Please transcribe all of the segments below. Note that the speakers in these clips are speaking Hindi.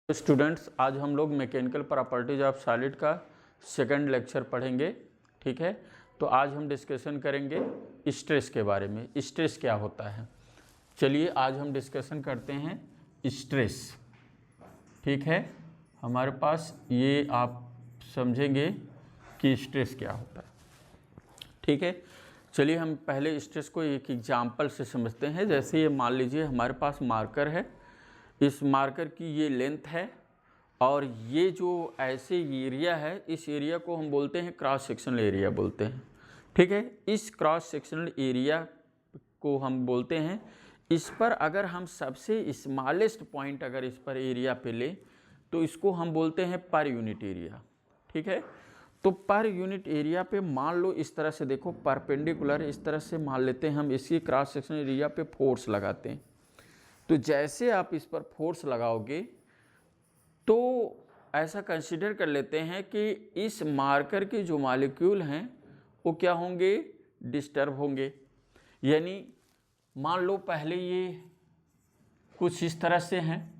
स्टूडेंट्स, आज हम लोग मैकेनिकल प्रॉपर्टीज ऑफ सॉलिड का सेकंड लेक्चर पढ़ेंगे। ठीक है, तो आज हम डिस्कशन करेंगे स्ट्रेस के बारे में। स्ट्रेस क्या होता है, चलिए आज हम डिस्कशन करते हैं स्ट्रेस। ठीक है, हमारे पास ये आप समझेंगे कि स्ट्रेस क्या होता है। ठीक है, चलिए हम पहले स्ट्रेस को एक एग्जाम्पल से समझते हैं। जैसे ये मान लीजिए हमारे पास मार्कर है, इस मार्कर की ये लेंथ है और ये जो ऐसे एरिया है, इस एरिया को हम बोलते हैं क्रॉस सेक्शनल एरिया बोलते हैं। ठीक है, इस क्रॉस सेक्शनल एरिया को हम बोलते हैं। इस पर अगर हम सबसे स्मॉलेस्ट पॉइंट अगर इस पर एरिया पे ले तो इसको हम बोलते हैं पर यूनिट एरिया। ठीक है, तो पर यूनिट एरिया पे मान लो इस तरह से देखो, परपेंडिकुलर इस तरह से मान लेते हैं हम, इसकी क्रॉस सेक्शनल एरिया पे फोर्स लगाते हैं। तो जैसे आप इस पर फोर्स लगाओगे तो ऐसा कंसीडर कर लेते हैं कि इस मार्कर के जो मॉलिक्यूल हैं वो क्या होंगे, डिस्टर्ब होंगे। यानी मान लो पहले ये कुछ इस तरह से हैं,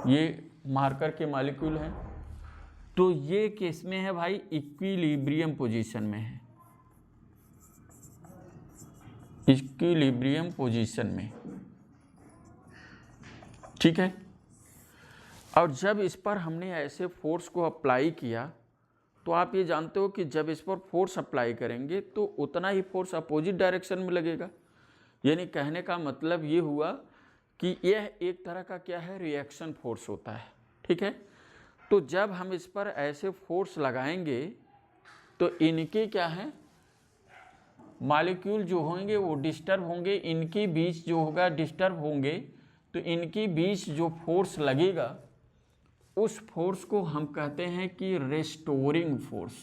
ये मार्कर के मॉलिक्यूल हैं, तो ये किस में है भाई, इक्विलिब्रियम पोजीशन में है, इक्विलिब्रियम पोजीशन में। ठीक है, और जब इस पर हमने ऐसे फोर्स को अप्लाई किया तो आप ये जानते हो कि जब इस पर फोर्स अप्लाई करेंगे तो उतना ही फोर्स अपोजिट डायरेक्शन में लगेगा। यानी कहने का मतलब ये हुआ कि यह एक तरह का क्या है, रिएक्शन फोर्स होता है। ठीक है, तो जब हम इस पर ऐसे फोर्स लगाएंगे तो इनके क्या है, मॉलिक्यूल जो होंगे वो डिस्टर्ब होंगे, इनके बीच जो होगा डिस्टर्ब होंगे, तो इनके बीच जो फोर्स लगेगा उस फोर्स को हम कहते हैं कि रेस्टोरिंग फोर्स।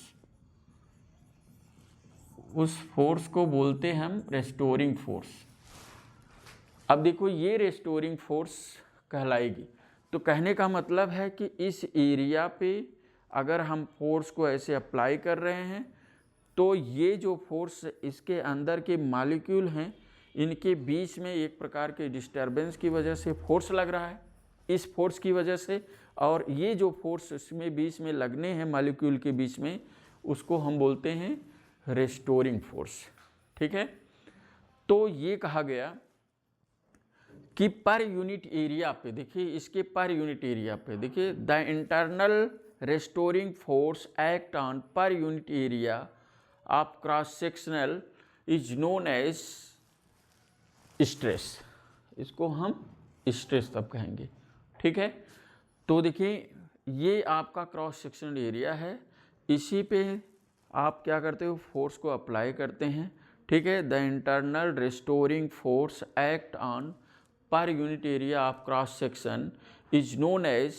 उस फोर्स को बोलते हैं हम रेस्टोरिंग फोर्स। अब देखो ये रेस्टोरिंग फोर्स कहलाएगी। तो कहने का मतलब है कि इस एरिया पे अगर हम फोर्स को ऐसे अप्लाई कर रहे हैं तो ये जो फोर्स इसके अंदर के मॉलिक्यूल हैं, इनके बीच में एक प्रकार के डिस्टर्बेंस की वजह से फोर्स लग रहा है, इस फोर्स की वजह से। और ये जो फोर्स इसमें बीच में लगने हैं मॉलिक्यूल के बीच में, उसको हम बोलते हैं रेस्टोरिंग फोर्स। ठीक है, तो ये कहा गया कि पर यूनिट एरिया पे, देखिए इसके पर यूनिट एरिया पे देखिए, the internal restoring force act on per unit area of cross sectional is known as stress. इसको हम स्ट्रेस तब कहेंगे। ठीक है, तो देखिए ये आपका क्रॉस सेक्शनल एरिया है, इसी पे आप क्या करते हो, फोर्स को अप्लाई करते हैं। ठीक है, the internal restoring force act on per unit area of cross section is known as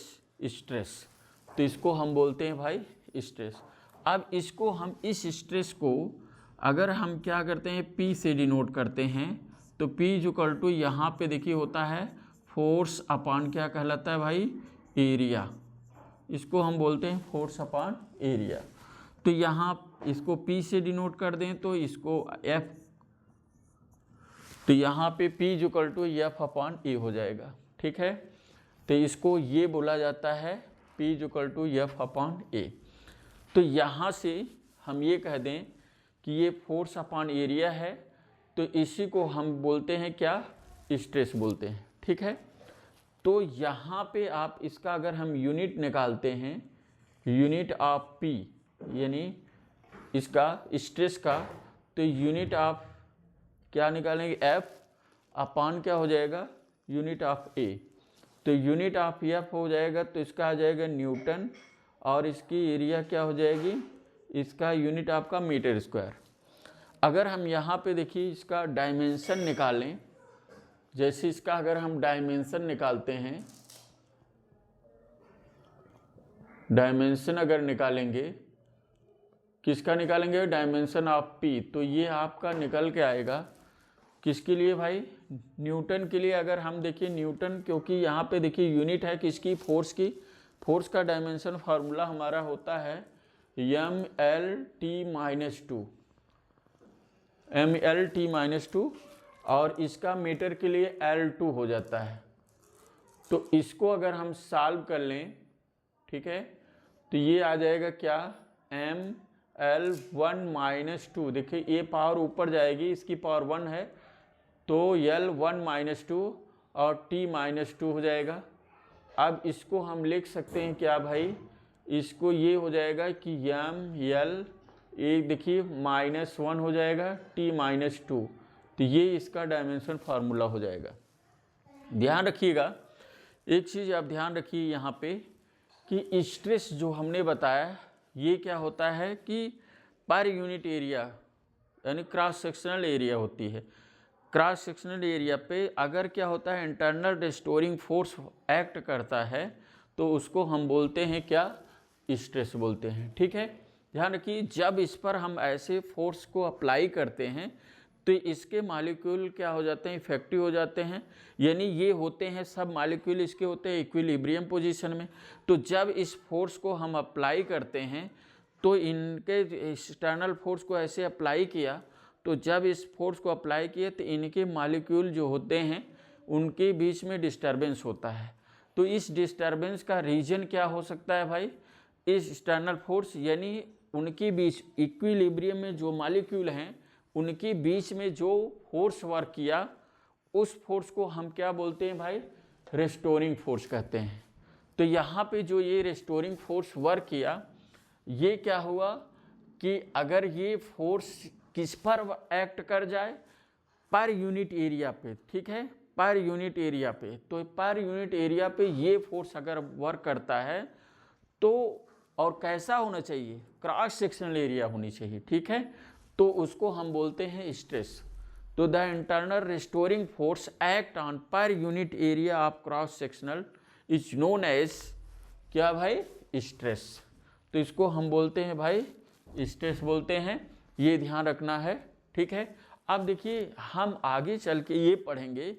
stress. तो इसको हम बोलते हैं भाई स्ट्रेस। अब इसको हम, इस स्ट्रेस को अगर हम क्या करते हैं, P से डिनोट करते हैं, तो P इक्वल टू यहाँ पे देखिए होता है फोर्स अपान क्या कहलाता है भाई, एरिया। इसको हम बोलते हैं फोर्स अपान एरिया। तो यहाँ इसको P से डिनोट कर दें तो इसको F, तो यहाँ पे P equal to F upon A हो जाएगा। ठीक है, तो इसको ये बोला जाता है P equal to F upon A। तो यहाँ से हम ये कह दें कि ये फोर्स अपान एरिया है, तो इसी को हम बोलते हैं क्या, स्ट्रेस बोलते हैं। ठीक है, तो यहाँ पे आप इसका अगर हम यूनिट निकालते हैं, यूनिट ऑफ P यानी इसका स्ट्रेस का, तो यूनिट ऑफ क्या निकालेंगे, F अपान क्या हो जाएगा, यूनिट ऑफ A। तो यूनिट ऑफ F हो जाएगा तो इसका आ जाएगा न्यूटन, और इसकी एरिया क्या हो जाएगी, इसका यूनिट आपका मीटर स्क्वायर। अगर हम यहाँ पे देखिए इसका डायमेंशन निकालें, जैसे इसका अगर हम डायमेंशन निकालते हैं, डायमेंशन अगर निकालेंगे, किसका निकालेंगे, डायमेंशन ऑफ P, तो ये आपका निकल के आएगा किसके लिए भाई, न्यूटन के लिए। अगर हम देखिए न्यूटन, क्योंकि यहाँ पे देखिए यूनिट है किसकी, फोर्स की। फोर्स का डायमेंशन फार्मूला हमारा होता है mL/T-2, mL/T-2, और इसका मीटर के लिए L2 हो जाता है। तो इसको अगर हम सॉल्व कर लें, ठीक है, तो ये आ जाएगा क्या, ml1 - 2। देखिए ये पावर ऊपर जाएगी, इसकी पावर 1 है, तो l1 - 2 और t - 2 हो जाएगा। अब इसको हम लिख सकते हैं क्या भाई, इसको ये हो जाएगा कि ml, एक देखिए -1 हो जाएगा, t - 2, तो ये इसका डायमेंशन फार्मूला हो जाएगा। ध्यान रखिएगा, एक चीज़ आप ध्यान रखिए यहाँ पे कि स्ट्रेस जो हमने बताया ये क्या होता है कि पर यूनिट एरिया यानी क्रॉस सेक्शनल एरिया होती है। क्रॉस सेक्शनल एरिया पे अगर क्या होता है, इंटरनल रिस्टोरिंग फोर्स एक्ट करता है तो उसको हम बोलते हैं क्या, स्ट्रेस बोलते हैं। ठीक है, ध्यान रखिए, जब इस पर हम ऐसे फोर्स को अप्लाई करते हैं तो इसके मॉलिक्यूल क्या हो जाते हैं, इफेक्टिव हो जाते हैं, यानी ये होते हैं सब मॉलिक्यूल इसके होते हैं इक्विलिब्रियम पोजीशन में। तो जब इस फोर्स को हम अप्लाई करते हैं तो इनके एक्सटर्नल फोर्स को ऐसे अप्लाई किया, तो जब इस फोर्स को अप्लाई किया तो इनके मॉलिक्यूल जो होते हैं उनके बीच में डिस्टर्बेंस होता है। तो इस डिस्टर्बेंस का रीजन क्या हो सकता है भाई, इस एक्सटर्नल फोर्स, यानी उनके बीच इक्विलिब्रियम में जो मॉलिक्यूल हैं उनके बीच में जो फोर्स वर्क किया उस फोर्स को हम क्या बोलते हैं भाई, रेस्टोरिंग फोर्स कहते हैं। तो यहाँ पे जो ये रेस्टोरिंग फोर्स वर्क किया, ये क्या हुआ कि अगर ये फोर्स किस पर एक्ट कर जाए, पर यूनिट एरिया पे, ठीक है, पर यूनिट एरिया पे, तो पर यूनिट एरिया पे ये फोर्स अगर वर्क करता है तो, और कैसा होना चाहिए, क्रॉस सेक्शनल एरिया होनी चाहिए, ठीक है, तो उसको हम बोलते हैं स्ट्रेस। तो the internal restoring force act on per unit area of cross sectional is known as क्या भाई, स्ट्रेस। तो इसको हम बोलते हैं भाई स्ट्रेस बोलते हैं, ये ध्यान रखना है। ठीक है, अब देखिए हम आगे चल के ये पढ़ेंगे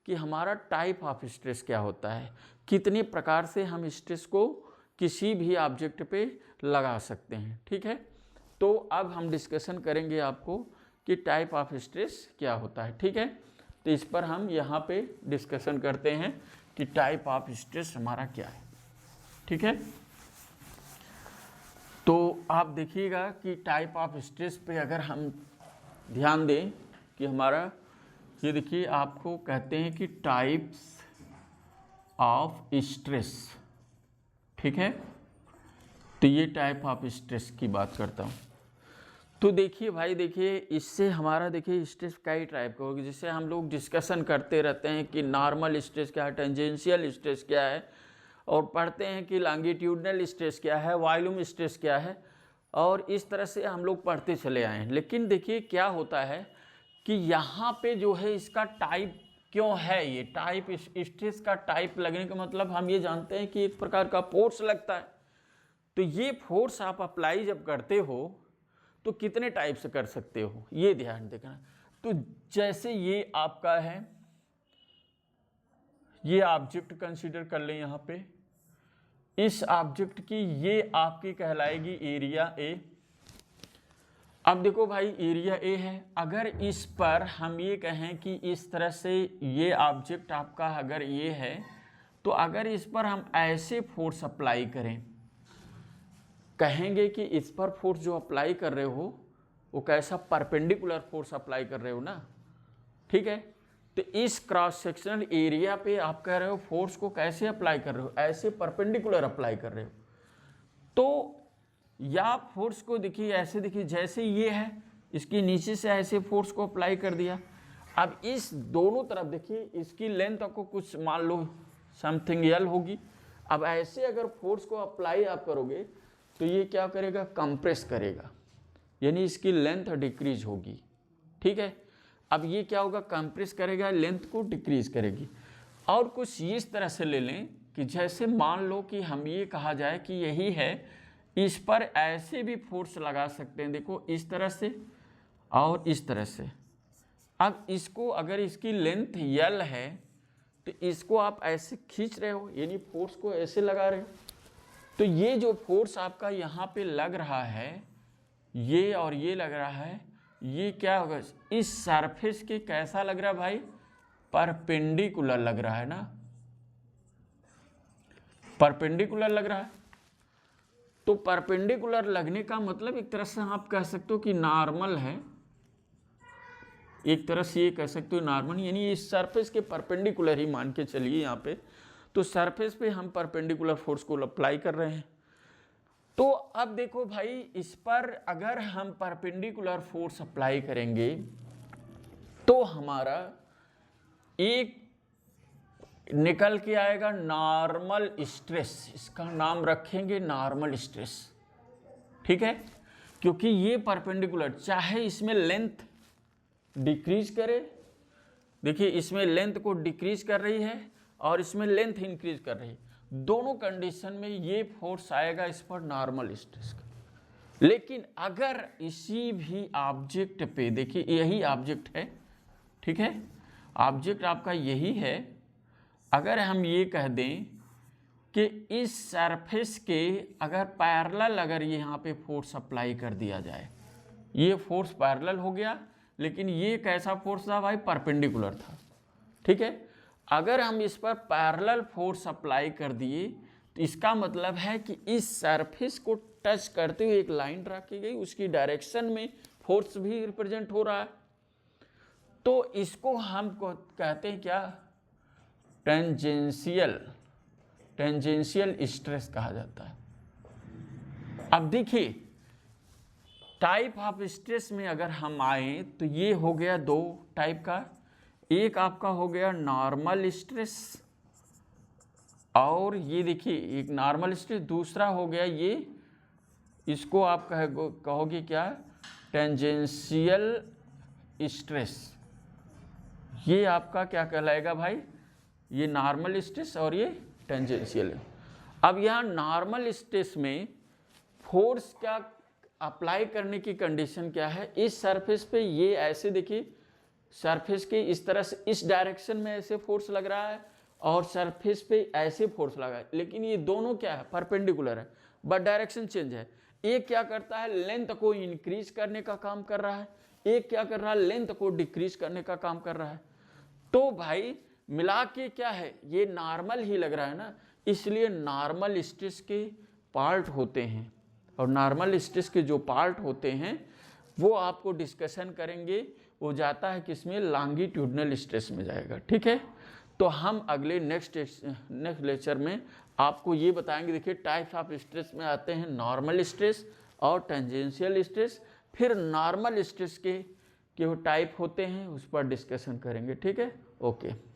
कि हमारा टाइप ऑफ स्ट्रेस क्या होता है, कितने प्रकार से हम स्ट्रेस को किसी भी ऑब्जेक्ट पे लगा सकते हैं। ठीक है, तो अब हम डिस्कशन करेंगे आपको कि टाइप ऑफ स्ट्रेस क्या होता है। ठीक है, तो इस पर हम यहाँ पे डिस्कशन करते हैं कि टाइप ऑफ स्ट्रेस हमारा क्या है। ठीक है, तो आप देखिएगा कि टाइप ऑफ स्ट्रेस पे अगर हम ध्यान दें कि हमारा ये देखिए, आपको कहते हैं कि टाइप्स ऑफ स्ट्रेस। ठीक है, तो ये टाइप ऑफ स्ट्रेस की बात करता हूँ। तो देखिए भाई, देखिए इससे हमारा देखिए स्ट्रेस कई टाइप का होगी, जिससे हम लोग डिस्कशन करते रहते हैं कि नॉर्मल स्ट्रेस क्या है, टेंजेंशियल स्ट्रेस क्या है, और पढ़ते हैं कि लॉन्गिट्यूडनल स्ट्रेस क्या है, वॉल्यूम स्ट्रेस क्या है, और इस तरह से हम लोग पढ़ते चले आए हैं। लेकिन देखिए क्या होता है कि यहाँ पे जो है इसका टाइप क्यों है, ये टाइप स्ट्रेस का टाइप लगने का मतलब हम ये जानते हैं कि एक प्रकार का फोर्स लगता है। तो ये फोर्स आप अप्लाई जब करते हो तो कितने टाइप से कर सकते हो, ये ध्यान देखना। तो जैसे ये आपका है, ये ऑब्जेक्ट कंसीडर कर लें यहाँ पे, इस ऑब्जेक्ट की ये आपकी कहलाएगी एरिया ए। अब देखो भाई एरिया ए है, अगर इस पर हम ये कहें कि इस तरह से ये ऑब्जेक्ट आपका अगर ये है, तो अगर इस पर हम ऐसे फोर्स अप्लाई करें, कहेंगे कि इस पर फोर्स जो अप्लाई कर रहे हो वो कैसा, परपेंडिकुलर फोर्स अप्लाई कर रहे हो ना। ठीक है, तो इस क्रॉस सेक्शनल एरिया पे आप कह रहे हो फोर्स को कैसे अप्लाई कर रहे हो, ऐसे परपेंडिकुलर अप्लाई कर रहे हो। तो या फोर्स को देखिए ऐसे, देखिए जैसे ये है, इसके नीचे से ऐसे फोर्स को अप्लाई कर दिया। अब इस दोनों तरफ देखिए, इसकी लेंथ आपको कुछ मान लो समथिंग एल होगी। अब ऐसे अगर फोर्स को अप्लाई आप करोगे तो ये क्या करेगा, कंप्रेस करेगा, यानी इसकी लेंथ डिक्रीज होगी। ठीक है, अब ये क्या होगा, कंप्रेस करेगा, लेंथ को डिक्रीज करेगी। और कुछ इस तरह से ले लें कि जैसे मान लो कि हम ये कहा जाए कि यही है, इस पर ऐसे भी फोर्स लगा सकते हैं, देखो इस तरह से और इस तरह से। अब इसको अगर इसकी लेंथ यल है तो इसको आप ऐसे खींच रहे हो, यानी फोर्स को ऐसे लगा रहे हो, तो ये जो फोर्स आपका यहाँ पे लग रहा है, ये और ये लग रहा है, ये क्या होगा, इस सरफेस के कैसा लग रहा है भाई, परपेंडिकुलर लग रहा है ना। परपेंडिकुलर लग रहा है। तो परपेंडिकुलर लगने का मतलब एक तरह से आप कह सकते हो कि नॉर्मल है, एक तरह से ये कह सकते हो नॉर्मल, यानी इस सरफेस के परपेंडिकुलर ही मान के चलिए यहाँ पे। तो सरफेस पे हम परपेंडिकुलर फोर्स को अप्लाई कर रहे हैं। तो अब देखो भाई, इस पर अगर हम परपेंडिकुलर फोर्स अप्लाई करेंगे तो हमारा एक निकल के आएगा नॉर्मल स्ट्रेस, इसका नाम रखेंगे नॉर्मल स्ट्रेस, ठीक है। क्योंकि ये परपेंडिकुलर, चाहे इसमें लेंथ डिक्रीज करे, देखिए इसमें लेंथ को डिक्रीज कर रही है और इसमें लेंथ इंक्रीज कर रही है, दोनों कंडीशन में ये फोर्स आएगा इस पर नॉर्मल स्ट्रेस का। लेकिन अगर इसी भी ऑब्जेक्ट पे, देखिए यही ऑब्जेक्ट है, ठीक है, ऑब्जेक्ट आपका यही है, अगर हम ये कह दें कि इस सरफेस के अगर पैरेलल अगर यहाँ पे फोर्स अप्लाई कर दिया जाए, ये फोर्स पैरेलल हो गया, लेकिन ये कैसा फोर्स था भाई, परपेंडिकुलर था, ठीक है। अगर हम इस पर पैरेलल फोर्स अप्लाई कर दिए तो इसका मतलब है कि इस सरफेस को टच करते हुए एक लाइन ड्रा की गई, उसकी डायरेक्शन में फोर्स भी रिप्रेजेंट हो रहा है। तो इसको हम कहते हैं क्या, टेंजेंशियल स्ट्रेस कहा जाता है। अब देखिए टाइप ऑफ स्ट्रेस में अगर हम आए तो ये हो गया दो टाइप का, एक आपका हो गया नॉर्मल स्ट्रेस, और ये देखिए एक नॉर्मल स्ट्रेस, दूसरा हो गया ये, इसको आप कहोगे क्या, टेंजेंशियल स्ट्रेस। ये आपका क्या कहलाएगा भाई, ये नॉर्मल स्ट्रेस और ये टेंजेंशियल। अब यहाँ नॉर्मल स्ट्रेस में फोर्स क्या अप्लाई करने की कंडीशन क्या है, इस सरफेस पे ये ऐसे देखिए, सरफेस के इस तरह से इस डायरेक्शन में ऐसे फोर्स लग रहा है और सरफेस पे ऐसे फोर्स लगा है, लेकिन ये दोनों क्या है, परपेंडिकुलर है, बट डायरेक्शन चेंज है। एक क्या करता है, लेंथ को इंक्रीज करने का काम कर रहा है, एक क्या कर रहा है, लेंथ को डिक्रीज करने का काम कर रहा है। तो भाई मिला के क्या है, ये नॉर्मल ही लग रहा है ना, इसलिए नॉर्मल स्ट्रेस के पार्ट होते हैं, और नॉर्मल स्ट्रेस के जो पार्ट होते हैं वो आपको डिस्कशन करेंगे, वो जाता है किसमें, लॉन्गिट्यूडनल स्ट्रेस में जाएगा, ठीक है। तो हम अगले नेक्स्ट लेक्चर में आपको ये बताएंगे, देखिए टाइप्स ऑफ स्ट्रेस में आते हैं नॉर्मल स्ट्रेस और टेंजेंशियल स्ट्रेस, फिर नॉर्मल स्ट्रेस के जो टाइप होते हैं उस पर डिस्कशन करेंगे, ठीक है, ओके।